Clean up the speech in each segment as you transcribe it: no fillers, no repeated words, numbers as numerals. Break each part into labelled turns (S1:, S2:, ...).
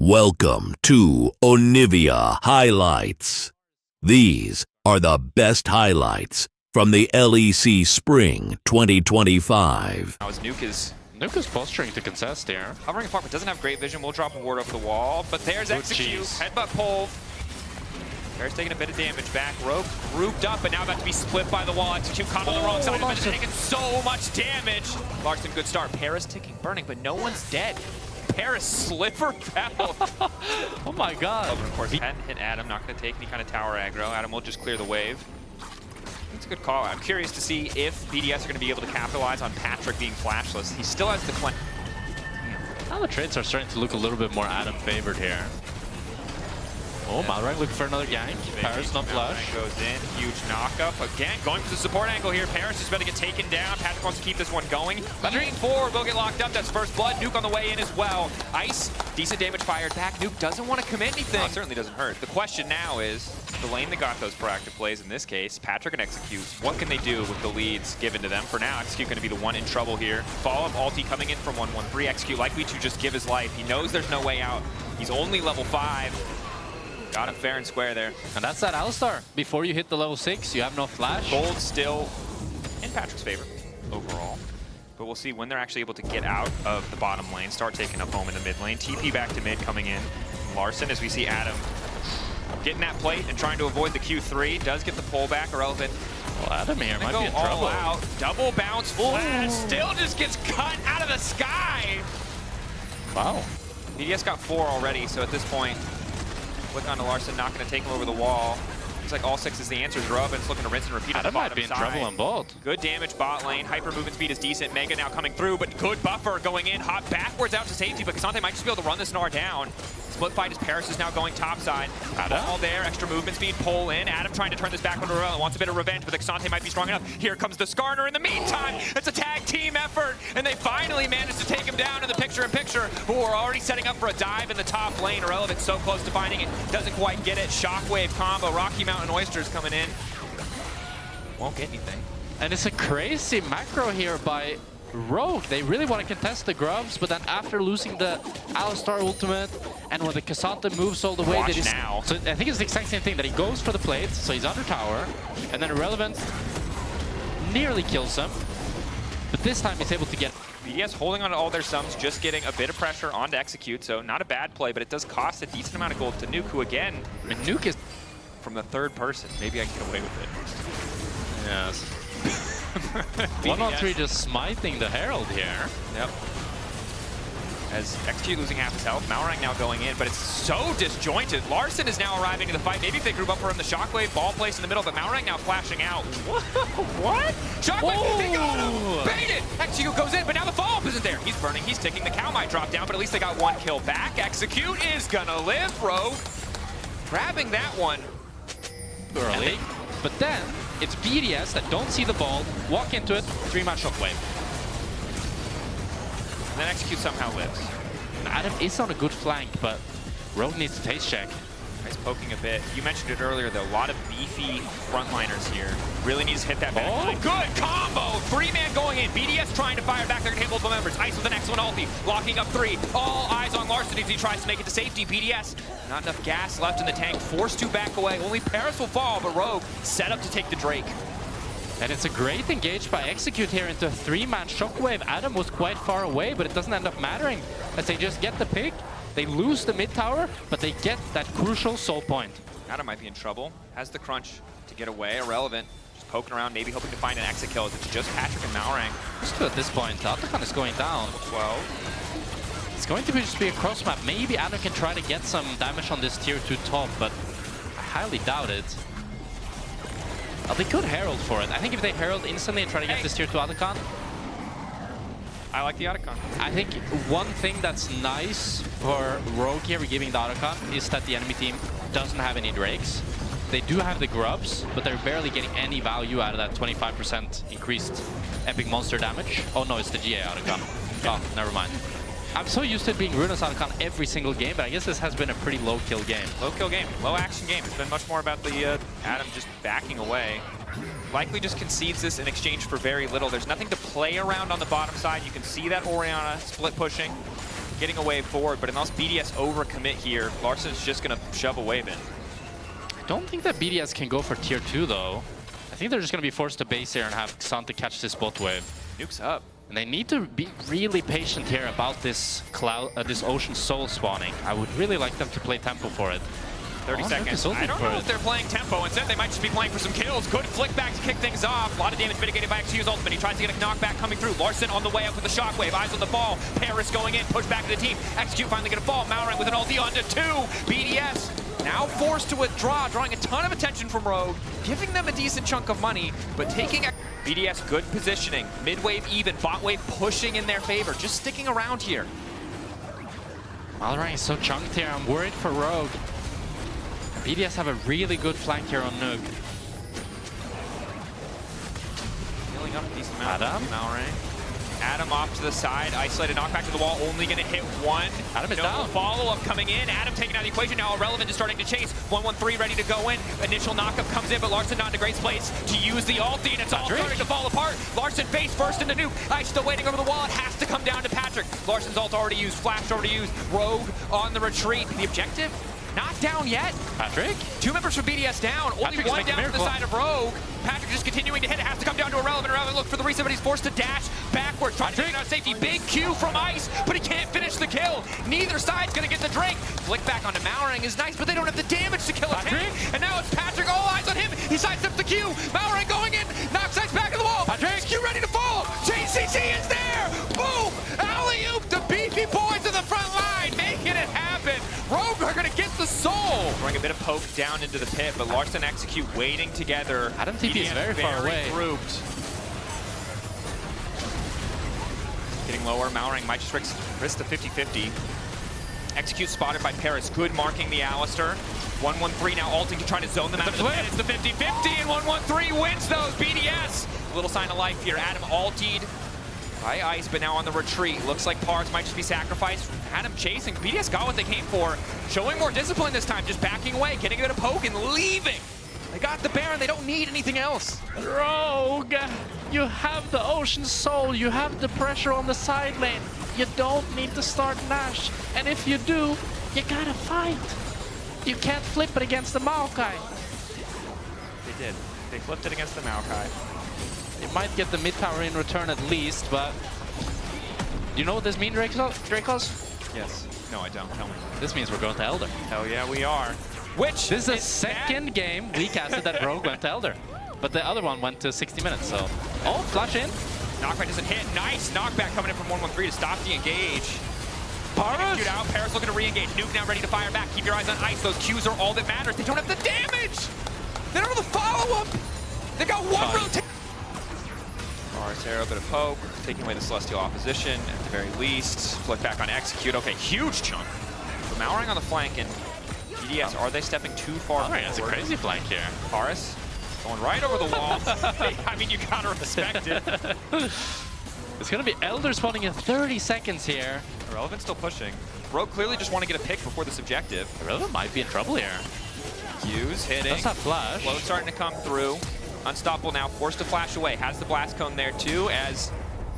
S1: Welcome to Onivia Highlights. These are the best highlights from the LEC Spring 2025.
S2: Now as Nuke is
S3: posturing to contest here.
S2: hovering apart, but doesn't have great vision. We'll drop a ward over the wall, but there's Execute. Headbutt pulled. Bear's taking a bit of damage back. Rogue grouped up, but now about to be split by the wall. Execute caught on the wrong side of it, taking so much damage. Larson, good start. Paris ticking, burning, but no one's dead. Paris sliver fell.
S3: Oh my god.
S2: Of course, hadn't hit Adam, not going to take any kind of tower aggro. Adam will just clear the wave. It's a good call. I'm curious to see if BDS are going to be able to capitalize on Patrick being flashless. He still has the cleanse.
S3: Now the trades are starting to look a little bit more Adam favored here. Oh, Malrang looking for another gank. Paris not flash.
S2: Goes in, huge knockup. Again, going for the support angle here. Paris is about to get taken down. Patrick wants to keep this one going. Dream forward will get locked up. That's first blood. Nuke on the way in as well. Ice, decent damage fired back. Nuke doesn't want to commit anything. It certainly doesn't hurt. The question now is, the lane that got those proactive plays, in this case, Patrick and Execute, what can they do with the leads given to them? For now, Execute going to be the one in trouble here. Follow-up ulti coming in from 1-1-3. Execute likely to just give his life. He knows there's no way out. He's only level 5. Got him fair and square there.
S3: And that's that Alistar. Before you hit the level 6, you have no flash.
S2: Gold still in Patrick's favor overall. But we'll see when they're actually able to get out of the bottom lane, start taking up home in the mid lane. TP back to mid coming in. Larson, as we see Adam getting that plate and trying to avoid the Q3. Does get the pullback, irrelevant.
S3: Well, Adam here might be in
S2: all
S3: trouble.
S2: Out. Double bounce flash. Still just gets cut out of the sky.
S3: Wow.
S2: BDS got 4 already, so at this point, flick onto Larson, not going to take him over the wall. Looks like all 6 is the answer. Robin's looking to rinse and repeat on the bottom
S3: might be in
S2: side.
S3: trouble on both.
S2: Good damage bot lane. Hyper movement speed is decent. Mega now coming through, but good buffer going in. Hop backwards out to safety, but Cassante might just be able to run this Gnar down. Split fight as Paris is now going top side. All there, extra movement speed, pull in. Adam trying to turn this back on Rorella. Wants a bit of revenge, but the Cassante might be strong enough. Here comes the Skarner in the meantime. It's a tag team effort, and they finally managed to take him down in the picture-in-picture. But we're already setting up for a dive in the top lane. Irrelevant, so close to finding it. Doesn't quite get it. Shockwave combo. Rocky Mountain Oysters coming in. Won't get anything.
S3: And it's a crazy macro here by Rogue. They really want to contest the grubs, but then after losing the Alistar ultimate and when the Cassante moves all the way,
S2: Watch now.
S3: So I think it's the exact same thing, that he goes for the plate, so he's under tower, and then Irrelevant nearly kills him, but this time he's able to get...
S2: BDS holding on to all their sums, just getting a bit of pressure on to Execute, so not a bad play, but it does cost a decent amount of gold to Nuke, who again,
S3: Nuke is
S2: from the third person. Maybe I can get away with it.
S3: Yes. 1-on-3 just smiting the Herald here.
S2: Yep. As Execute losing half his health, Malrang now going in, but it's so disjointed. Larson is now arriving in the fight. Maybe if they group up for him, the Shockwave ball place in the middle, but Malrang now flashing out. What? Shockwave, they got him! Baited! Execute goes in, but now the follow-up isn't there. He's burning, he's ticking. The cow might drop down, but at least they got 1 kill back. Execute is gonna live, Rogue. Grabbing that one
S3: early. But then, it's BDS that don't see the ball, walk into it, 3-man Shockwave.
S2: And then Execute somehow lives.
S3: Adam is on a good flank, but Rogue needs to taste check.
S2: He's poking a bit. You mentioned it earlier, though. A lot of beefy frontliners here. Really needs to hit that back line. Good combo! 3-man going in. BDS trying to fire back. They're going to hit multiple members. Ice with an excellent ulti. Locking up 3. All eyes on Larson as he tries to make it to safety. BDS, not enough gas left in the tank. Forced to back away. Only Paris will fall, but Rogue set up to take the Drake.
S3: And it's a great engage by Execute here into a 3-man Shockwave. Adam was quite far away, but it doesn't end up mattering as they just get the pick. They lose the mid tower, but they get that crucial soul point.
S2: Adam might be in trouble. Has the crunch to get away. Irrelevant. Just poking around, maybe hoping to find an exit kill. It's just Patrick and Malrang.
S3: Just at this point, Atakan is going down.
S2: 12.
S3: It's going to just be a cross map. Maybe Adam can try to get some damage on this tier 2 top, but I highly doubt it. They could Herald for it. I think if they Herald instantly and try to get this tier 2 Atakan,
S2: I like the Otacon.
S3: I think one thing that's nice for Rogue here giving the Otacon is that the enemy team doesn't have any Drakes. They do have the grubs, but they're barely getting any value out of that 25% increased epic monster damage. Oh no, it's the GA Otacon. Oh, never mind. I'm so used to it being Runa's Otacon every single game, but I guess this has been a pretty low kill game.
S2: Low kill game, low action game. It's been much more about the Adam just backing away. Likely just concedes this in exchange for very little. There's nothing to play around on the bottom side. You can see that Orianna split pushing. getting a wave forward, but unless BDS overcommit here, Larsen's just going to shove a wave in.
S3: I don't think that BDS can go for tier 2 though. I think they're just going to be forced to base here and have Xante catch this bot wave.
S2: Nuke's up.
S3: And they need to be really patient here about this cloud, this Ocean Soul spawning. I would really like them to play tempo for it.
S2: 30 seconds. I don't know if they're playing tempo. Instead, they might just be playing for some kills. Good flick back to kick things off. A lot of damage mitigated by XQ's ultimate. He tries to get a knockback coming through. Larsen on the way up with the shockwave. Eyes on the ball. Paris going in. Push back to the team. XQ finally going to fall. Malrang with an ulti onto 2. BDS now forced to withdraw, drawing a ton of attention from Rogue, giving them a decent chunk of money, but taking BDS good positioning. Mid-wave even. Bot wave pushing in their favor. Just sticking around here.
S3: Malrang is so chunked here. I'm worried for Rogue. BDS have a really good flank here on Nuke.
S2: Healing up a decent amount.
S3: Adam?
S2: Malrang. Adam off to the side, isolated knockback to the wall, only going to hit one.
S3: Adam is
S2: no
S3: down.
S2: Follow-up coming in. Adam taking out the equation now. Irrelevant is starting to chase. 1-1-3 ready to go in. Initial knockup comes in, but Larsen not in a great place to use the ulti, and it's all starting to fall apart. Larsen face first in the nuke. Ice still waiting over the wall. It has to come down to Patrick. Larsen's ult already used. Flash already used. Rogue on the retreat. The objective? Not down yet.
S3: Patrick?
S2: 2 members from BDS down. Only one down to the side of Rogue. Patrick just continuing to hit. It has to come down to Irrelevant. Irrelevant look for the reset, but he's forced to dash backwards. Trying to get out of safety. Big Q from Ice, but he can't finish the kill. Neither side's going to get the drink. Flick back onto Malrang is nice, but they don't have the damage to kill a tank. And now it's Patrick. All eyes on him. He sidesteps the Q. Malrang going in. Knocks Ice back in the wall.
S3: Patrick.
S2: Q ready to fall. JCC is there. Boom. Alley-oop. The beefy boys in the front line. Making it happen. Rogue are going to get the soul. Throwing a bit of poke down into the pit, but Larsen execute waiting together.
S3: Adam TP is very far away.
S2: Grouped. Getting lower. Malrang might just risk the 50-50. Execute spotted by Paris. Good marking the Alistair. 1-1-3 now ulting to try to zone them out of the pit. It's the 50-50 and 1-1-3 wins those. BDS. A little sign of life here. Adam ultied by Ice, but now on the retreat. Looks like Pars might just be sacrificed. Adam chasing. BDS got what they came for. Showing more discipline this time. Just backing away, getting a bit of poke and leaving. They got the Baron. They don't need anything else.
S3: Rogue, you have the Ocean Soul. You have the pressure on the side lane. You don't need to start Nash. And if you do, you gotta fight. You can't flip it against the Maokai.
S2: They did. They flipped it against the Maokai.
S3: You might get the mid tower in return at least, but do you know what this means, Dracos?
S2: Yes. No, I don't. Tell me.
S3: This means we're going to Elder.
S2: Hell yeah, we are. Which
S3: this is the second game we casted that Rogue went to Elder, but the other one went to 60 minutes. So, oh, flash in.
S2: Knockback doesn't hit. Nice knockback coming in from 1-1-3 to stop the engage.
S3: Paris
S2: out. Paris looking to re-engage. Nuke now ready to fire back. Keep your eyes on Ice. Those Qs are all that matters. They don't have the damage. They don't have the follow-up. They got one rotation. Arrow, bit of poke, taking away the Celestial opposition at the very least. Flick back on Execute. Okay, huge chunk. So Malrang on the flank, and BDS, are they stepping too far forward?
S3: That's a crazy flank here.
S2: Paris going right over the wall. I mean, you gotta respect it.
S3: It's gonna be Elder spawning in 30 seconds here.
S2: Irrelevant still pushing. Rogue clearly just want to get a pick before this objective.
S3: Irrelevant might be in trouble here.
S2: Q's hitting.
S3: That's not flash.
S2: Flow starting to come through. Unstoppable now, forced to flash away. Has the blast cone there too, as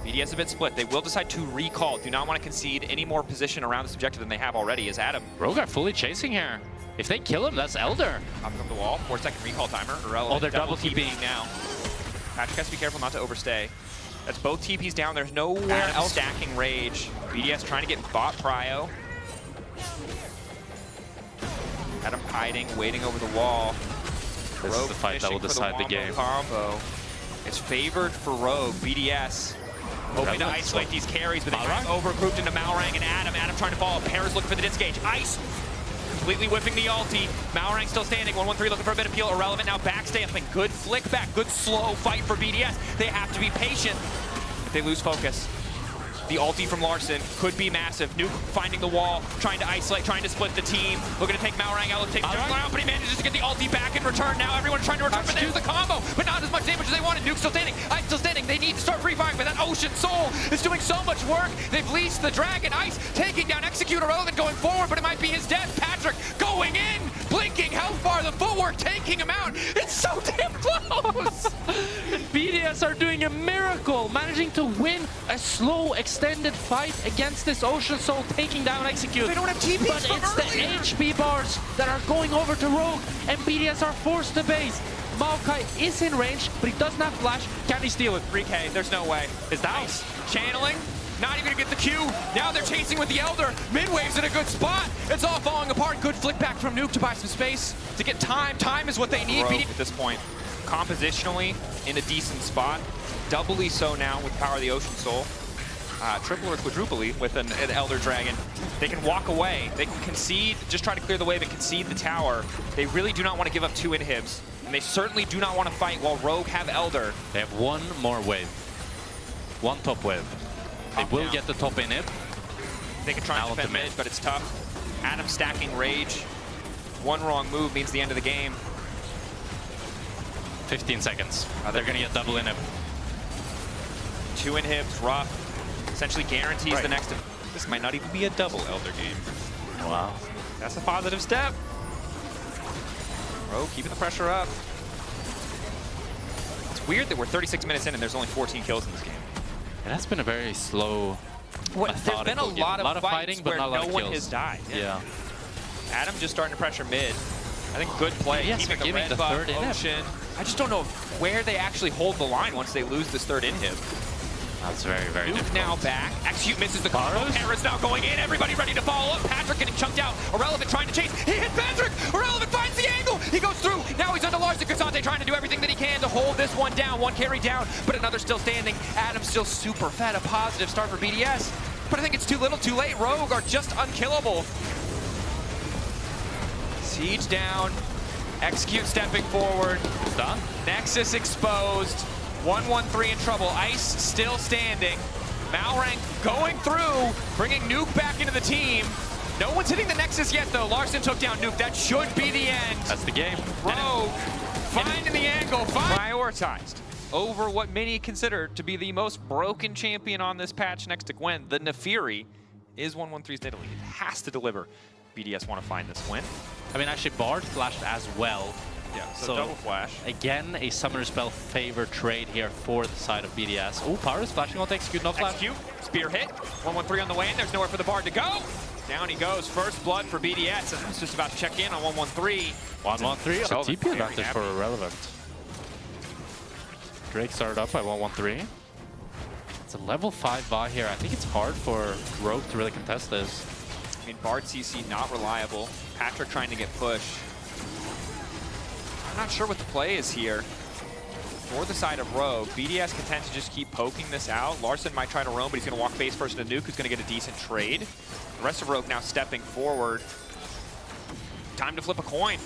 S2: BDS a bit split. They will decide to recall. Do not want to concede any more position around this objective than they have already, as Adam.
S3: Rogue are fully chasing here. If they kill him, that's Elder.
S2: Popping up the wall, 4-second recall timer. Irrelevant.
S3: Oh, they're double TPing
S2: now. Patrick has to be careful not to overstay. That's both TPs down. There's nowhere else stacking Rage. BDS trying to get bot prio. Adam hiding, waiting over the wall.
S3: This is the fight that will decide the game.
S2: Combo. It's favored for Rogue. BDS hoping to isolate these carries, but they got overgrouped into Malrang and Adam. Adam trying to follow. Paris looking for the disengage. Ice completely whipping the ulti. Malrang still standing. 1-1-3 looking for a bit of peel. Irrelevant now backstamping. Good flick back. Good slow fight for BDS. They have to be patient. If they lose focus. The ulti from Larsen could be massive. Nuke finding the wall, trying to isolate, trying to split the team. Looking to take Malrang out, take out, but he manages to get the ulti back in return. Now everyone's trying to return, but there's the combo, but not as much damage as they wanted. Nuke still standing, Ice still standing. They need to start free firing, but that Ocean Soul is doing so much work. They've leased the Dragon. Ice taking down Execute Irrelevant going forward, but it might be his death. Patrick going in, blinking, how far the footwork taking him out. It's so damn close.
S3: BDS BDS are doing a miracle, managing to win a slow, extended fight against this Ocean Soul, taking down Execute.
S2: They don't have TPs
S3: but it's the HP bars that are going over to Rogue, and BDS are forced to base. Maokai is in range, but he doesn't have flash. Can he steal it?
S2: 3K, there's no way.
S3: It's down.
S2: Nice. Channeling, not even gonna get the Q. Now they're chasing with the Elder. Midway's in a good spot. It's all falling apart. Good flick back from Nuke to buy some space to get time. Time is what they need. Rogue at this point, compositionally in a decent spot. Doubly so now with Power of the Ocean Soul. Triple or quadruply with an Elder Dragon. They can walk away. They can concede, just try to clear the wave and concede the tower. They really do not want to give up 2 inhibs. And they certainly do not want to fight while Rogue have Elder.
S3: They have one more wave. One top wave. They will get the top inhib.
S2: They can try and defend mid, but it's tough. Adam stacking Rage. One wrong move means the end of the game.
S3: 15 seconds. They're going to get double inhib.
S2: 2 inhibs, rough. Essentially guarantees the next. This might not even be a double Elder game.
S3: Wow.
S2: That's a positive step. Rogue keeping the pressure up. It's weird that we're 36 minutes in and there's only 14 kills in this game.
S3: It has been a very slow,
S2: there's been a lot of
S3: fighting, but
S2: where
S3: not a lot
S2: no
S3: of
S2: one
S3: kills.
S2: has died.
S3: Yeah.
S2: Adam just starting to pressure mid. I think good play, keeping the red buff, Ocean. I just don't know where they actually hold the line once they lose this 3rd inhib.
S3: That's very, very
S2: Nuke
S3: difficult.
S2: now back. Execute misses the combo. Paris now going in. Everybody ready to follow up. Patrick getting chunked out. Irrelevant trying to chase. He hit Patrick. Irrelevant finds the angle. He goes through. Now he's under Larson. Cassante trying to do everything that he can to hold this one down. One carry down, but another still standing. Adam still super fed. A positive start for BDS. But I think it's too little too late. Rogue are just unkillable. Siege down. Execute stepping forward.
S3: It's done.
S2: Nexus exposed. 1-1-3 in trouble. Ice still standing. Malrank going through, bringing Nuke back into the team. No one's hitting the Nexus yet, though. Larson took down Nuke. That should be the end.
S3: That's the game.
S2: Rogue finding the angle. Prioritized over what many consider to be the most broken champion on this patch next to Gwen. The Nefiri is 1-1-3's Italy. It has to deliver. BDS want to find this win.
S3: I mean, actually, Bard flashed as well.
S2: Yeah, so double flash.
S3: Again, a Summoner Spell favor trade here for the side of BDS. Oh, Power is flashing on to Execute, no flash.
S2: Execute, spear hit, 1-1-3 on the way in. There's nowhere for the Bard to go. Down he goes, first blood for BDS. And it's just about to check in on 1-1-3.
S3: 1-1-3, so TP advantage for Irrelevant. Drake started up by 1-1-3. It's a level 5 Vi here. I think it's hard for Rogue to really contest this.
S2: I mean, Bard CC not reliable. Patrick trying to get push. I'm not sure what the play is here for the side of Rogue. BDS can tend to just keep poking this out. Larson might try to roam, but he's going to walk face first into Nuke, who's going to get a decent trade. The rest of Rogue now stepping forward. Time to flip a coin.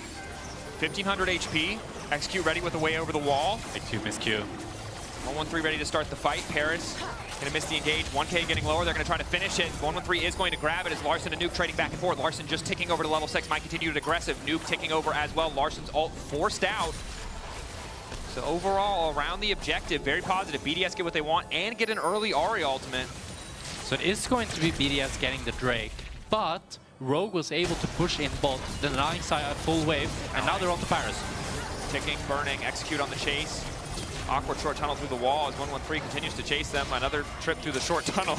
S2: 1,500 HP. Execute ready with a way over the wall.
S3: Big 2 miss Q.
S2: 1-1-3 ready to start the fight. Paris going to miss the engage. 1K getting lower. They're going to try to finish it. 1-1-3 is going to grab it as Larson and Nuke trading back and forth. Larson just ticking over to level 6. Might continue to aggressive. Nuke ticking over as well. Larson's ult forced out. So overall, around the objective, very positive. BDS get what they want and get an early Ahri ultimate.
S3: So it is going to be BDS getting the Drake, but Rogue was able to push in bot, denying side a full wave, and now they're on to Paris.
S2: Ticking, burning, Execute on the chase. Awkward short tunnel through the wall as 1-1-3 continues to chase them. Another trip through the short tunnel.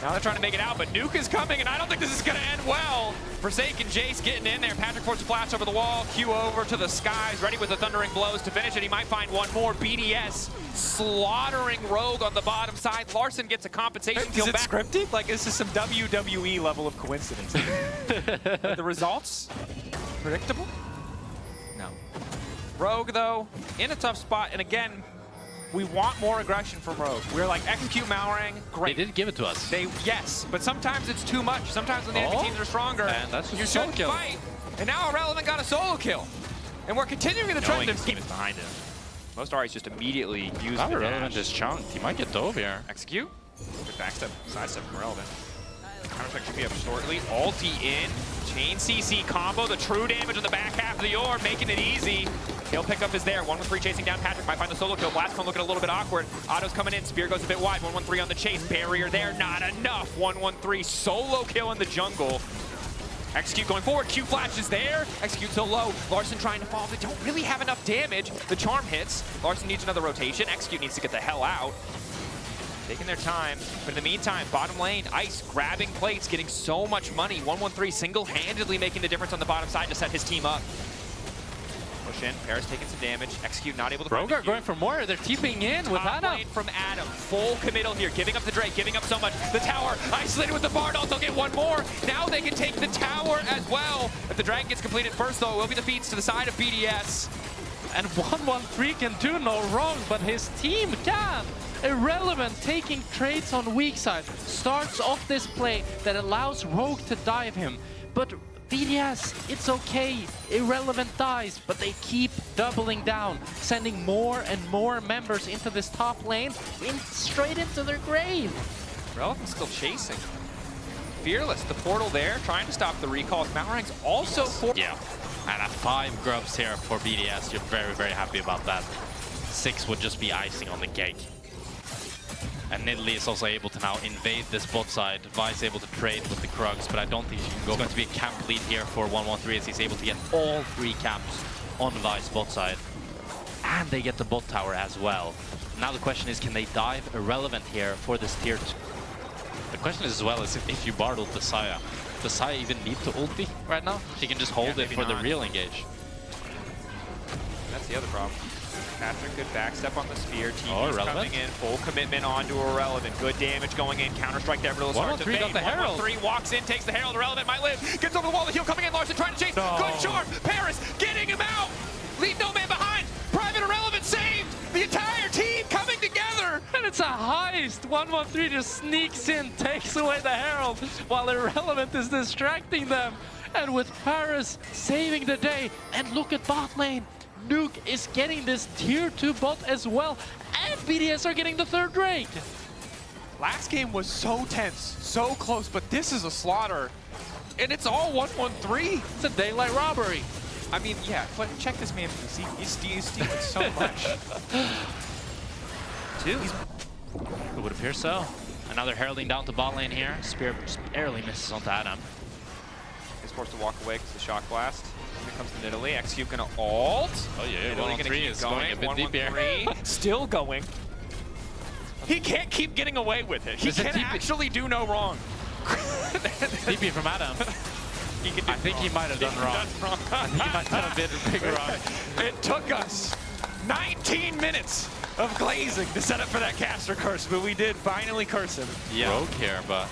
S2: Now they're trying to make it out, but Nuke is coming, and I don't think this is going to end well. Forsaken Jace getting in there. Patrick forces a flash over the wall. Q over to the skies, ready with the thundering blows to finish it. He might find one more. BDS slaughtering Rogue on the bottom side. Larson gets a compensation kill back.
S4: Scripted? Like, this is some WWE level of coincidence.
S2: The results? Predictable? No. Rogue, though, in a tough spot, and again, we want more aggression from Rogue. We're like, execute Malrang, great.
S3: They did give it to us.
S2: Yes, but sometimes it's too much. Sometimes when the enemy teams are stronger,
S3: and that's just
S2: you
S3: solo
S2: shouldn't
S3: kill.
S2: fight. And now Irrelevant got a solo kill. And we're continuing the trend of
S4: team is behind him.
S2: most Ahri's just immediately using
S3: Now
S2: the
S3: Irrelevant
S2: dash.
S3: is chunked. He might get dove here.
S2: Execute. Good backstep, sidestep from Irrelevant. Counterspec should be up shortly. Ulti in. Chain CC combo. The true damage on the back half of the orb, making it easy. He'll pick up his there. 1-1-3 chasing down Patrick. Might find the solo kill. Blastcone looking a little bit awkward. Otto's coming in. Spear goes a bit wide. 1-1-3 on the chase. Barrier there. Not enough. 1-1-3 solo kill in the jungle. Execute going forward. Q flash is there. Execute so low. Larson trying to fall. They don't really have enough damage. The charm hits. Larson needs another rotation. Execute needs to get the hell out. Taking their time, but in the meantime, bottom lane, Ice grabbing plates, getting so much money. 113 single-handedly making the difference on the bottom side to set his team up. Push in, Paris taking some damage. Execute not able to find
S3: Rogue are going for more. They're TPing in with
S2: Top
S3: Adam.
S2: lane from Adam. Full committal here, giving up the Drake, giving up so much. The tower, isolated with the Bard, also get one more. Now they can take the tower as well. If the Dragon gets completed first, though, it will be the feats to the side of BDS.
S3: And 113 can do no wrong, but his team can. Irrelevant taking trades on weak side. Starts off this play that allows Rogue to dive him. But BDS, it's okay. Irrelevant dies, but they keep doubling down, sending more and more members into this top lane, straight into their grave.
S2: Relevant's still chasing. Fearless, the portal there, trying to stop the recalls. Malrang's also for.
S3: Yeah, and at 5 grubs here for BDS, you're very, very happy about that. 6 would just be icing on the cake. And Nidalee is also able to now invade this bot side. Vice able to trade with the Krugs, but I don't think he can go. It's going to be a camp lead here for 113 as he's able to get all 3 camps on Vice bot side. And they get the bot tower as well. Now the question is, can they dive Irrelevant here for this tier 2? The question is as well is if you Bardled the Saya, does Saya even need to ulti right now? She can just hold it for the real engage.
S2: That's the other problem. Patrick, good backstep on the spear. TV's
S3: Irrelevant.
S2: coming in, full commitment onto Irrelevant. Good damage going in, counter-strike there, but it'll start to fade.
S3: 113 got the Herald.
S2: 113 walks in, takes the Herald. Irrelevant might live, gets over the wall, the heal coming in. Larson trying to chase.
S3: No.
S2: Good charm. Paris getting him out. Lead no man behind. Private Irrelevant saved. The entire team coming together.
S3: And it's a heist! 113 just sneaks in, takes away the Herald, while Irrelevant is distracting them. And with Paris saving the day, and look at bot lane. Nuke is getting this tier 2 bot as well, and BDS are getting the 3rd Drake.
S4: Last game was so tense, so close, but this is a slaughter. And it's all 113.
S3: It's a daylight robbery.
S4: I mean, yeah, but check this man, he's stealing so much.
S2: 2.
S3: It would appear so. Another heralding down to bot lane here. Spear just barely misses onto Adam.
S2: He's forced to walk away because of the shock blast. Here comes the Nidalee. Execute gonna ult.
S3: Oh yeah,
S2: Nidalee gonna
S3: 113
S2: keep
S3: is going a bit deep here.
S2: 113, still going. He can't keep getting away with it. He
S3: Is it
S2: can
S3: TP?
S2: actually do no wrong.
S3: TP from Adam.
S2: He can do
S3: I think
S2: wrong.
S3: he might have done wrong. I think he might have done a bit bigger wrong.
S4: It took us 19 minutes of glazing to set up for that caster curse, but we did finally curse him.
S3: Yeah. Rogue here, but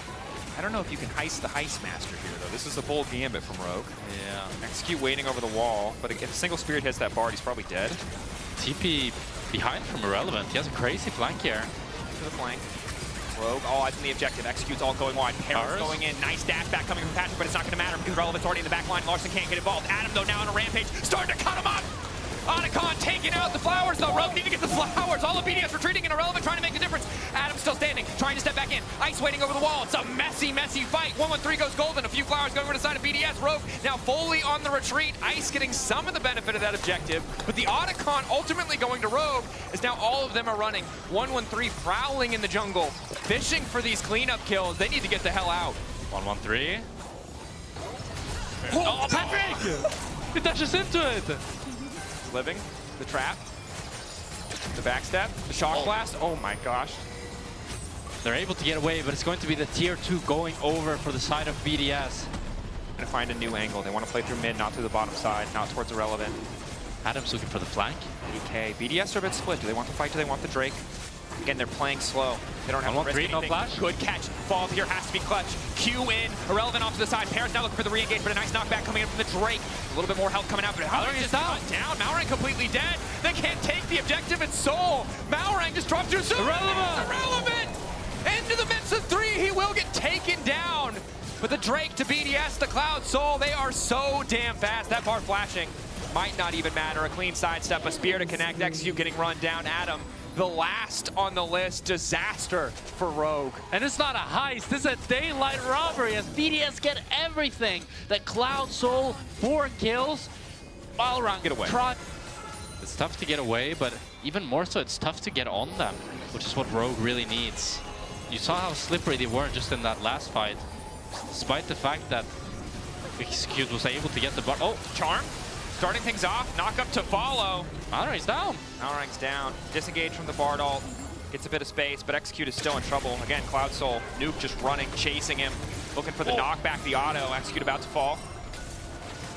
S2: I don't know if you can heist the heist master here, though. This is a bold gambit from Rogue.
S3: yeah.
S2: Execute waiting over the wall, but if a single spirit hits that Bard, he's probably dead.
S3: TP behind from Irrelevant. He has a crazy flank here.
S2: To the flank. Rogue, all eyes on the objective. Execute's all going wide. Paris going in. Nice dash back coming from Patrick, but it's not going to matter because Relevant's already in the back line. Larson can't get involved. Adam, though, now on a rampage. Starting to cut him up. Onacon taking out the flowers, though. Rogue need to get the flowers. All of BDS retreating and Irrelevant trying to make the difference. Adam still standing, trying to step back in. Ice waiting over the wall. It's a messy, messy fight. 113 goes golden. A few flowers going over to the side of BDS. Rogue now fully on the retreat. Ice getting some of the benefit of that objective, but the Onacon ultimately going to Rogue as now all of them are running. 113 prowling in the jungle, fishing for these cleanup kills. They need to get the hell out.
S3: 113. Oh, Patrick! He dashes into it.
S2: Living, the trap, the backstep, the shock blast. Oh my gosh.
S3: They're able to get away, but it's going to be the tier 2 going over for the side of BDS.
S2: Gonna find a new angle. They want to play through mid, not through the bottom side, not towards Irrelevant.
S3: Adam's looking for the flank.
S2: DK. BDS are a bit split. Do they want the fight? Do they want the Drake? Again, they're playing slow. They don't have to risk
S3: 113, no
S2: anything.
S3: flash.
S2: Good catch. Fall here has to be clutch. Q in. Irrelevant off to the side. Paris now looking for the re-engage, but a nice knockback coming in from the Drake. A little bit more health coming out, but Malrang
S3: is
S2: just got down. Malrang completely dead. They can't take the objective. It's Soul. Malrang just dropped too soon. Irrelevant. Into the midst of 3. He will get taken down. But the Drake to BDS, the Cloud Soul, they are so damn fast. That bar flashing might not even matter. A clean sidestep, a spear to connect. Execute getting run down. Adam, the last on the list. Disaster for Rogue.
S3: And it's not a heist, this is a daylight robbery as BDS get everything. The Cloud Soul, 4 kills. Balrang
S2: Get away.
S3: It's tough to get away, but even more so, it's tough to get on them, which is what Rogue really needs. You saw how slippery they were just in that last fight, despite the fact that Execute was able to get the bar. Oh,
S2: Charm, starting things off, knock up to follow.
S3: Malorang's down.
S2: Malorang's down, disengaged from the Bard ult, gets a bit of space, but Execute is still in trouble. Again, Cloud Soul, Nuke just running, chasing him, looking for the knockback, the auto. Execute about to fall.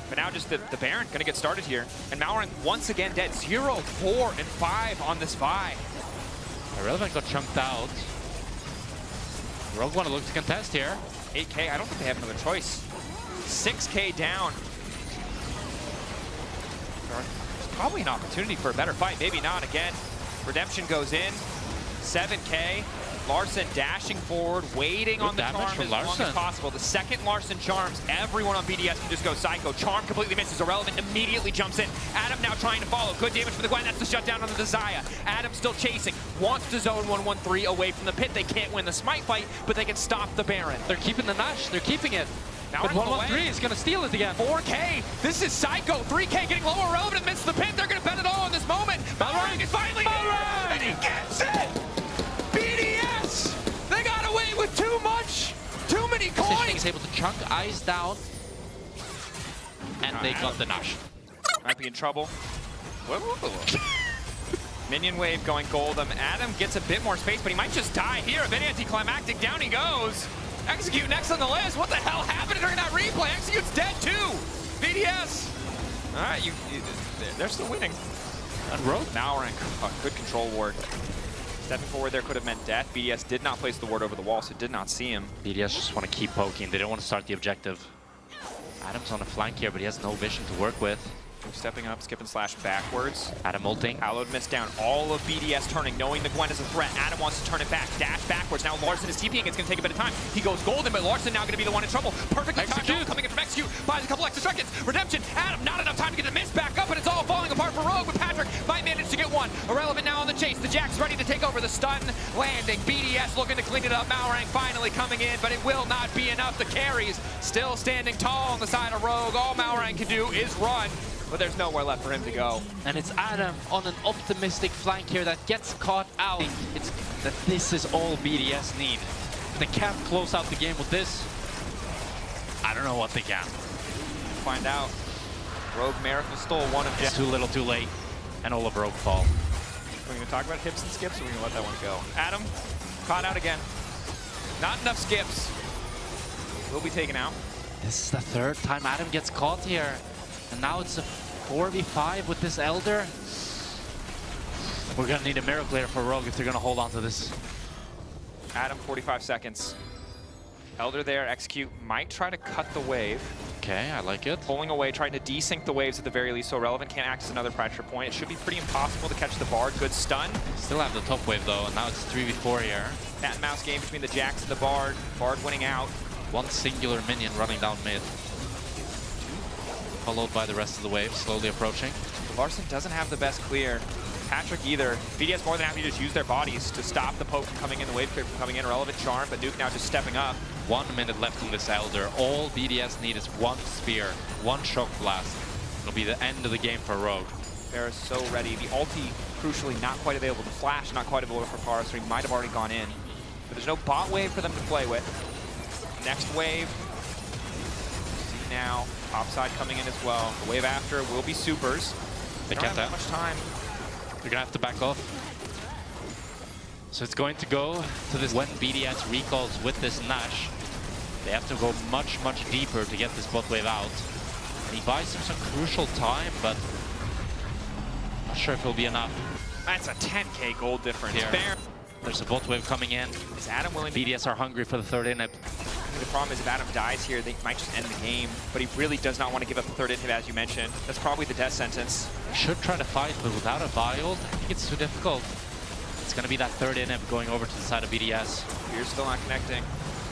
S2: But now just the Baron gonna get started here. And Malorang once again dead. 0, 4, and 5 on this buy.
S3: Irrelevant got chunked out. Rogue want to look to contest here.
S2: 8K, I don't think they have another choice. 6K down. There's probably an opportunity for a better fight. Maybe not again. Redemption goes in. 7K. Larson dashing forward, waiting on the charm as long as possible. The second Larson charms, everyone on BDS can just go psycho. Charm completely misses. Irrelevant immediately jumps in. Adam now trying to follow. Good damage from the Gwen. That's the shutdown on the Desire. Adam still chasing. Wants to zone 1-1-3 away from the pit. They can't win the smite fight, but they can stop the Baron.
S3: They're keeping the Nash. They're keeping it.
S2: Now
S3: but 1-1-3 is going to steal it again.
S2: 4K. This is psycho. 3K getting lower. Irrelevant amidst the pit. They're going to bet it all in this moment. Malorang is finally here, and he gets it. BDS. They got away with too much. Too many coins.
S3: Is able to chunk Eyes down. And they got the Nash.
S2: Might be in trouble. Whoa. Minion wave going Goldem. Adam gets a bit more space, but he might just die here. A bit anticlimactic. Down he goes. Execute next on the list. What the hell happened during that replay? Execute's dead too. BDS. All right, they're still winning.
S3: And Rogue.
S2: Malorang, good control ward. Stepping forward there could have meant death. BDS did not place the ward over the wall, so did not see him.
S3: BDS just want to keep poking. They don't want to start the objective. Adam's on the flank here, but he has no vision to work with.
S2: Stepping up, skip and slash backwards.
S3: Adam ulting.
S2: Hallowed missed down. All of BDS turning, knowing the Gwen is a threat. Adam wants to turn it back. Dash backwards. Now Larson is TPing. It's going to take a bit of time. He goes golden, but Larson now going to be the one in trouble. Perfectly timed ult coming in from Execute. Buys a couple extra seconds. Redemption. Adam, not enough time to get the miss back up, and it's all falling apart for Rogue, but Patrick might manage to get one. Irrelevant now on the chase. The Jack's ready to take over. The stun landing. BDS looking to clean it up. Malorang finally coming in, but it will not be enough. The carries still standing tall on the side of Rogue. All Malorang can do is run, but there's nowhere left for him to go.
S3: And it's Adam on an optimistic flank here that gets caught out. It's that this is all BDS need. They can't close out the game with this. I don't know what they can.
S2: Find out. Rogue Miracle stole one of
S3: It's too little, too late, and all of Rogue fall.
S2: We're going to talk about hips and skips, or we're going to let that one go. Adam, caught out again. Not enough skips. Will be taken out.
S3: This is the third time Adam gets caught here. And now it's a 4v5 with this Elder. We're gonna need a miracle here for Rogue if they're gonna hold on to this.
S2: Adam, 45 seconds. Elder there, Execute might try to cut the wave.
S3: Okay, I like it.
S2: Pulling away, trying to desync the waves at the very least, so Irrelevant can't act as another pressure point. It should be pretty impossible to catch the Bard. Good stun.
S3: Still have the top wave though, and now it's 3v4 here.
S2: Cat and mouse game between the Jax and the Bard. Bard winning out.
S3: One singular minion running down mid. Followed by the rest of the wave, slowly approaching.
S2: Larson doesn't have the best clear. Patrick either. BDS more than happy to just use their bodies to stop the poke from coming in, the wave clear from coming in. Irrelevant charm, but Nuke now just stepping up.
S3: 1 minute left on this Elder. All BDS need is one spear, one shock blast. It'll be the end of the game for Rogue.
S2: Bear is so ready. The ulti, crucially, not quite available. The flash, not quite available for Para, so he might have already gone in. But there's no bot wave for them to play with. Next wave. See now. Topside coming in as well. The wave after will be supers.
S3: They
S2: don't
S3: can't
S2: have that much time.
S3: They're gonna have to back off. So it's going to go to this when BDS recalls with this Nash. They have to go much, much deeper to get this bot wave out. And he buys them some crucial time, but not sure if it'll be enough.
S2: That's a 10k gold difference.
S3: Here.
S2: Fair.
S3: There's a bot wave coming in.
S2: Is Adam willing to...
S3: BDS are hungry for the third inhib.
S2: The problem is if Adam dies here, they might just end the game. But he really does not want to give up the third inhib, as you mentioned. That's probably the death sentence.
S3: Should try to fight, but without a Viol, I think it's too difficult. It's going to be that third inhib going over to the side of BDS.
S2: You're still not connecting.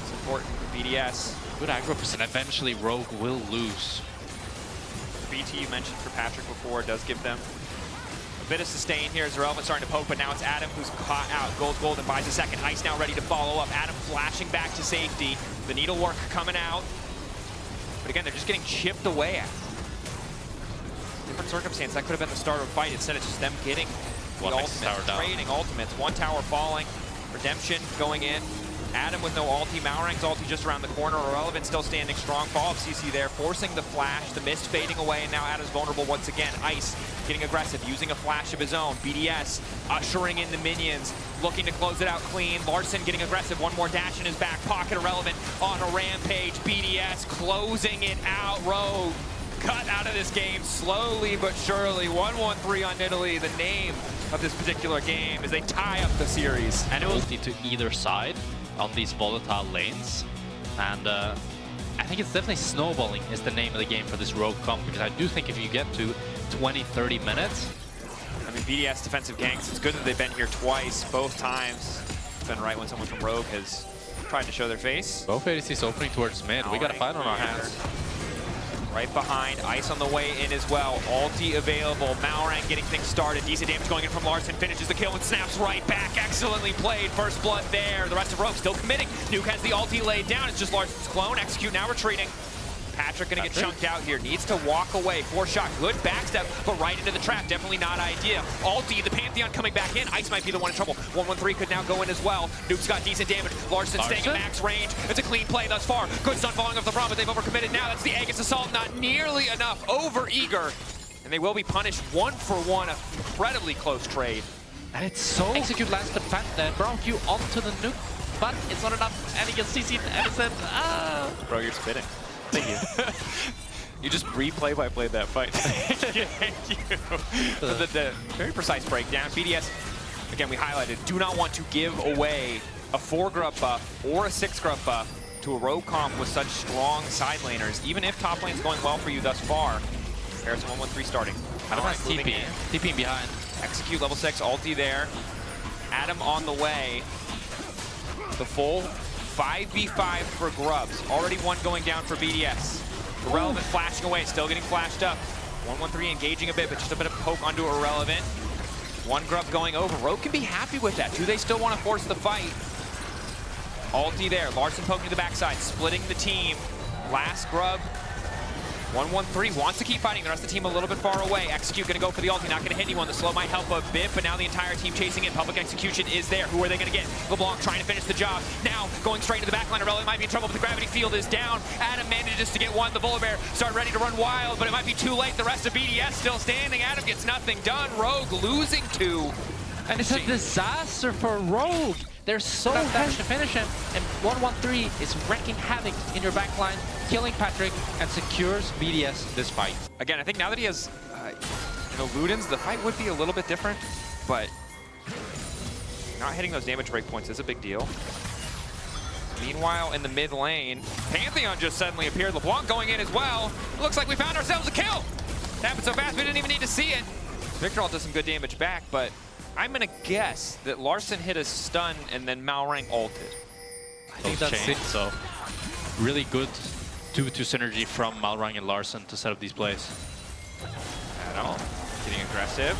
S2: It's important for BDS.
S3: Good aggro percent. Eventually, Rogue will lose.
S2: The BT you mentioned for Patrick before does give them a bit of sustain here as Irrelevant starting to poke, but now it's Adam who's caught out. Golden buys a second. Ice now ready to follow up. Adam flashing back to safety. The needlework coming out. But again, they're just getting chipped away at. Different circumstance. That could have been the start of a fight. Instead, it's just them getting the ultimates, trading ultimates. One tower falling. Redemption going in. Adam with no ulti, Malrang's ulti just around the corner, Irrelevant still standing strong, follow up CC there, forcing the flash, the mist fading away, and now Adam's vulnerable once again. Ice getting aggressive, using a flash of his own, BDS ushering in the minions, looking to close it out clean, Larson getting aggressive, one more dash in his back pocket, Irrelevant on a rampage, BDS closing it out, Rogue cut out of this game slowly but surely. 1-1-3 on Italy, the name of this particular game, as they tie up the series.
S3: And it will be to either side on these volatile lanes. And I think it's definitely snowballing is the name of the game for this Rogue comp, because I do think if you get to 20-30 minutes.
S2: I mean, BDS defensive ganks, it's good that they've been here twice, both times. It's been right when someone from Rogue has tried to show their face.
S3: Both ADCs opening towards mid. We got a fight on our hands.
S2: Right behind, Ice on the way in as well. Ulti available, Malrang getting things started. Decent damage going in from Larson, finishes the kill and snaps right back. Excellently played, first blood there. The rest of Rogue still committing. Nuke has the ulti laid down, it's just Larson's clone. Execute now retreating. Patrick gonna get chunked out here, needs to walk away. 4-shot, good backstep, but right into the trap, definitely not ideal. Ulti, the Pantheon coming back in. Ice might be the one in trouble. 1-1-3 could now go in as well. Nuke's got decent damage. Larson staying at max range. It's a clean play thus far. Good stun falling off the Braum, but they've overcommitted now. That's the Aegis Assault, not nearly enough. Over eager. And they will be punished 1-for-1, an incredibly close trade.
S3: And it's so... Execute lands the Braum Q onto the Nuke, but it's not enough. And he gets CC'd and it's said,
S2: Bro, you're spitting.
S4: Thank you. You just replay-by-played that fight.
S2: Thank you. The very precise breakdown. BDS, again, we highlighted, do not want to give away a 4-grub buff or a 6-grub buff to a Rogue comp with such strong side laners, even if top lane's going well for you thus far. Harrison 1-1-3 starting.
S3: Adam has TP. TP behind.
S2: Execute level 6, ulti there. Adam on the way. The full 5v5 for grubs. Already one going down for BDS. Irrelevant flashing away, still getting flashed up. 1-1-3 engaging a bit, but just a bit of poke onto Irrelevant. One grub going over. Rogue can be happy with that. Do they still want to force the fight? Ulti there. Larson poking to the backside, splitting the team. Last grub. 1-1-3 wants to keep fighting. The rest of the team a little bit far away. Execute gonna go for the ulti, not gonna hit anyone. The slow might help a bit, but now the entire team chasing it. Public execution is there. Who are they gonna get? LeBlanc trying to finish the job. Now going straight into the backline. Irrelevant might be in trouble, but the gravity field is down. Adam manages to get one. The Bull Bear start ready to run wild, but it might be too late. The rest of BDS still standing. Adam gets nothing done. Rogue losing 2.
S3: And it's a disaster for Rogue. They're so hesitant to finish him, and 1-1-3 is wreaking havoc in your backline, killing Patrick, and secures BDS this fight.
S2: Again, I think now that he has Ludens, the fight would be a little bit different, but not hitting those damage breakpoints is a big deal. Meanwhile, in the mid lane, Pantheon just suddenly appeared. LeBlanc going in as well. Looks like we found ourselves a kill. It happened so fast we didn't even need to see it. Victor does some good damage back, but I'm gonna guess that Larson hit a stun and then Malrang ulted.
S3: I think that's it. So really good 2-2 synergy from Malrang and Larson to set up these plays.
S2: Adam getting aggressive.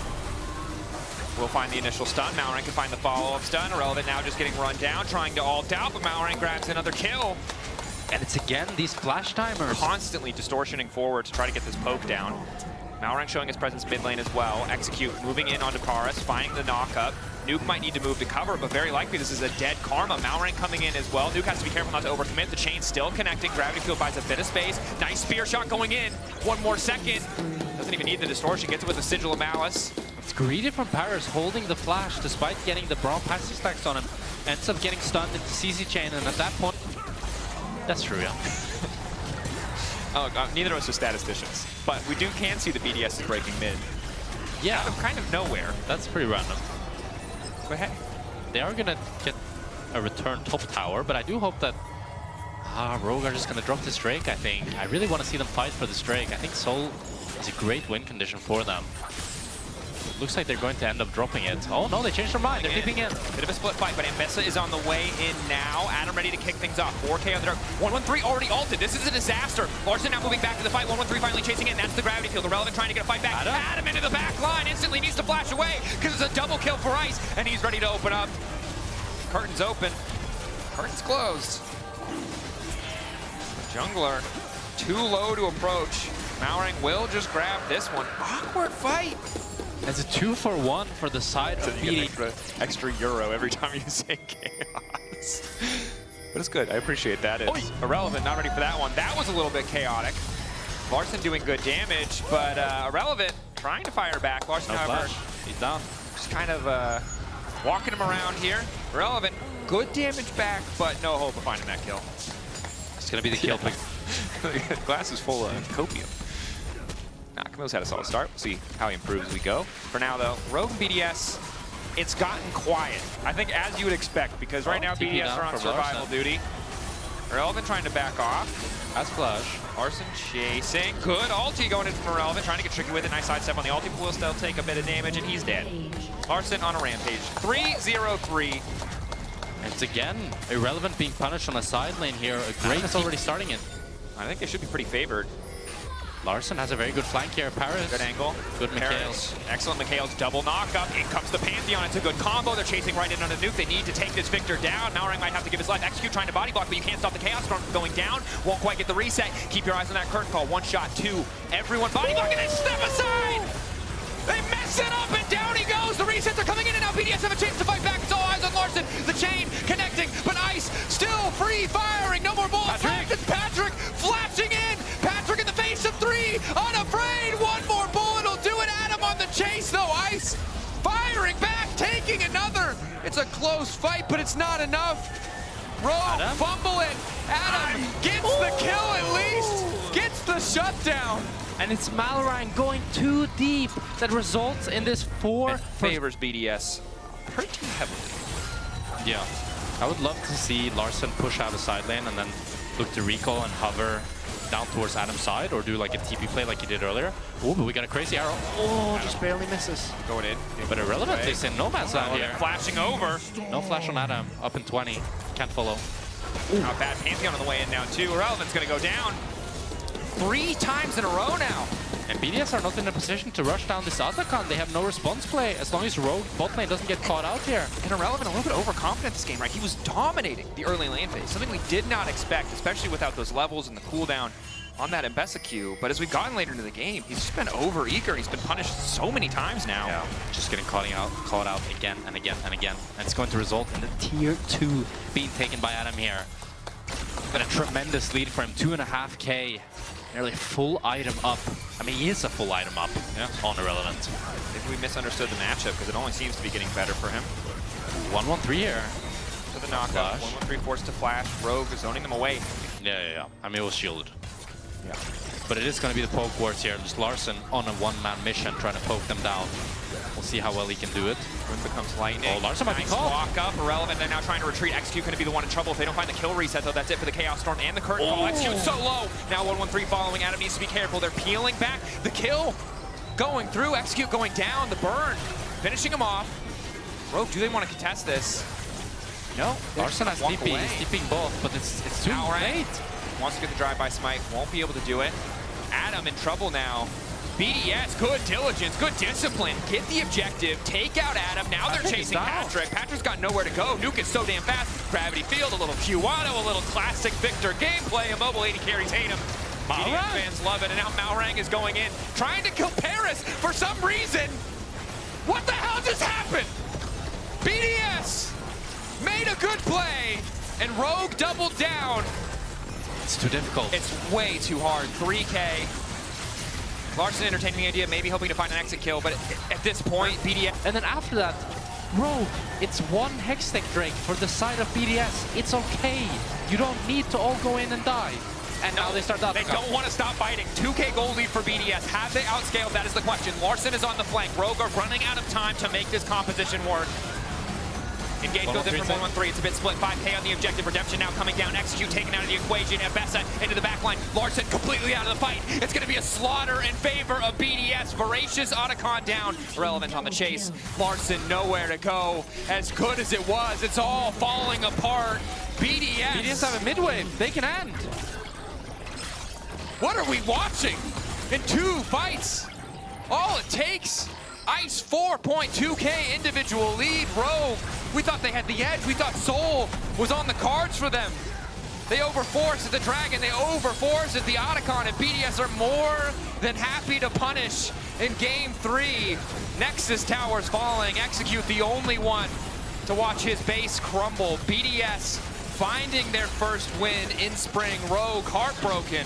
S2: We'll find the initial stun. Malrang can find the follow-up stun. Irrelevant now just getting run down, trying to ult out, but Malrang grabs another kill.
S3: And it's again these flash timers.
S2: Constantly distortioning forward to try to get this poke down. Malrang showing his presence mid lane as well. Execute, moving in onto Paras, finding the knock-up. Nuke might need to move to cover, but very likely this is a dead Karma. Malrang coming in as well. Nuke has to be careful not to overcommit. The chain still connecting. Gravity Field buys a bit of space. Nice spear shot going in. One more second. Doesn't even need the distortion. Gets it with a Sigil of Malice.
S3: It's greedy from Paras holding the flash despite getting the Braum passive stacks on him. Ends up getting stunned into CC chain, and at that point... That's true, yeah.
S2: Neither of us are statisticians, but we can see the BDS is breaking mid.
S3: Yeah.
S2: Out of kind of nowhere.
S3: That's pretty random.
S2: But hey.
S3: They are gonna get a return top tower, but I do hope that Rogue are just gonna drop this Drake, I think. I really want to see them fight for this Drake. I think Soul is a great win condition for them. Looks like they're going to end up dropping it. Oh no, they changed their mind. They're keeping in.
S2: Bit of a split fight, but Ambessa is on the way in now. Adam ready to kick things off. 4K on the dark. 1-1-3 already ulted. This is a disaster. Larson now moving back to the fight. 1-1-3 finally chasing in. That's the gravity field. Irrelevant trying to get a fight back. Adam into the back line. Instantly needs to flash away because it's a double kill for Ice, and he's ready to open up. Curtains open. Curtains closed. Jungler too low to approach. Malrang will just grab this one. Awkward fight.
S3: It's a 2-for-1 for the side of BD.
S2: Extra euro every time you say chaos. But it's good. I appreciate that. It's Irrelevant, not ready for that one. That was a little bit chaotic. Larson doing good damage, but Irrelevant trying to fire back. Larson, however,
S3: He's down.
S2: just kind of walking him around here. Irrelevant, good damage back, but no hope of finding that kill.
S3: It's going to be the kill pick.
S2: The glass is full of copium. Nah, Camille's had a solid start. We'll see how he improves as we go. For now, though, Rogue and BDS, it's gotten quiet. I think as you would expect, because right now
S3: TP
S2: BDS are on survival duty. Irrelevant trying to back off.
S3: That's flash.
S2: Larson chasing. Good ulti going in from Irrelevant, trying to get tricky with it. Nice sidestep on the ulti. Will still take a bit of damage, and he's dead. Larson on a rampage. 3-0-3.
S3: It's again Irrelevant being punished on a side lane here. A great is already starting it.
S2: I think they should be pretty favored.
S3: Larson has a very good flank here. Paris.
S2: Good angle.
S3: Good
S2: Paris.
S3: Mikhails.
S2: Excellent Mikhails. Double knockup. In comes the Pantheon. It's a good combo. They're chasing right in on the nuke. They need to take this Victor down. Malrang might have to give his life. Execute trying to body block, but you can't stop the Chaos Storm from going down. Won't quite get the reset. Keep your eyes on that curtain call. One shot, two. Everyone body block and then step aside! They mess it up and down he goes. The resets are coming in and now BDS have a chance to fight back. It's all eyes on Larson. The chain connecting, but Ice still free firing. No more bullets left. It's Patrick flashing in. Patrick in the face of three. Unafraid. One more bullet will do it. Adam on the chase though. Ice firing back, taking another. It's a close fight, but it's not enough. Rogue fumble it. Adam gets the kill at least. Gets the shutdown.
S3: And it's Malrang going too deep that results in this 4.
S2: Favors BDS pretty heavily.
S3: Yeah. I would love to see Larson push out a side lane and then look to recall and hover down towards Adam's side or do like a TP play like he did earlier. Oh, but we got a crazy arrow. Oh, just barely misses.
S2: Going in.
S3: But Irrelevant is in no man's land here.
S2: Flashing over.
S3: No flash on Adam. Up in 20. Can't follow.
S2: Not bad. Pantheon on the way in now too. Irrelevant's going to go down. 3 times in a row now.
S3: And BDS are not in a position to rush down this Otacon. They have no response play as long as Rogue bot lane doesn't get caught out here.
S2: And Irrelevant a little bit overconfident this game, right? He was dominating the early lane phase, something we did not expect, especially without those levels and the cooldown on that Mbessa Q. But as we've gotten later into the game, he's just been over-eager. He's been punished so many times now.
S3: Yeah, just getting caught out again and again and again. And it's going to result in the tier 2 being taken by Adam here. But a tremendous lead for him, 2.5k. Nearly full item up. I mean, he is a full item up on Irrelevant.
S2: Maybe we misunderstood the matchup because it only seems to be getting better for him.
S3: 1-1-3 here.
S2: To the knockup. 1-1-3 forced to flash. Rogue is zoning them away.
S3: Yeah. I mean, it was shielded.
S2: Yeah.
S3: But it is going to be the poke wars here. Just Larson on a one-man mission trying to poke them down. We'll see how well he can do it.
S2: Wind becomes lightning.
S3: Oh, Larson might be caught.
S2: Walk up, Irrelevant. They're now trying to retreat. Execute going to be the one in trouble if they don't find the kill reset, though. That's it for the Chaos Storm and the curtain call. Execute so low. Now 1-1-3 following. Adam needs to be careful. They're peeling back. The kill going through. Execute going down. The burn finishing him off. Rogue, do they want to contest this? No.
S3: Larson has TP. He's TPing both, but it's too late.
S2: Wants to get the drive-by smite. Won't be able to do it. Adam in trouble now. BDS, good diligence, good discipline. Get the objective, take out Adam. Now they're chasing Patrick. Patrick's got nowhere to go. Nuke is so damn fast. Gravity field, a little Q-Auto, a little classic Victor gameplay. A mobile 80 carries hate him. BDS fans love it, and now Malrang is going in, trying to kill Paris for some reason. What the hell just happened? BDS made a good play, and Rogue doubled down.
S3: It's too difficult.
S2: It's way too hard. 3K. Larson entertaining the idea, maybe hoping to find an exit kill, but at this point, BDS...
S3: And then after that, Rogue, it's one Hextech Drake for the side of BDS. It's okay. You don't need to all go in and die. And now they start
S2: They don't want to stop fighting. 2K gold lead for BDS. Have they outscaled? That is the question. Larson is on the flank. Rogue are running out of time to make this composition work. Engage goes in from 1-1-3. It's a bit split. 5K on the objective. Redemption now coming down. Execute taken out of the equation. Mbessa into the backline. Larson completely out of the fight. It's going to be a slaughter in favor of BDS. Voracious Otacon down. Irrelevant on the chase. Larson nowhere to go. As good as it was, it's all falling apart. BDS
S3: have a mid-wave. They can end.
S2: What are we watching? In 2 fights. All it takes. Ice 4.2K individual lead. Rogue, we thought they had the edge. We thought Soul was on the cards for them. They overforced at the Dragon. They overforced at the Otacon. And BDS are more than happy to punish in Game 3. Nexus Towers falling. Execute the only one to watch his base crumble. BDS finding their first win in spring. Rogue, heartbroken.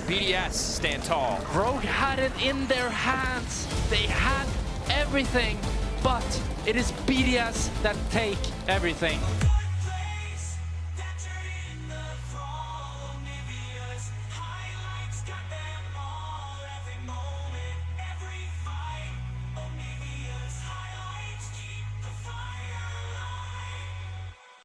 S2: BDS stand tall.
S3: Rogue had it in their hands. They had everything, but it is BDS that take everything.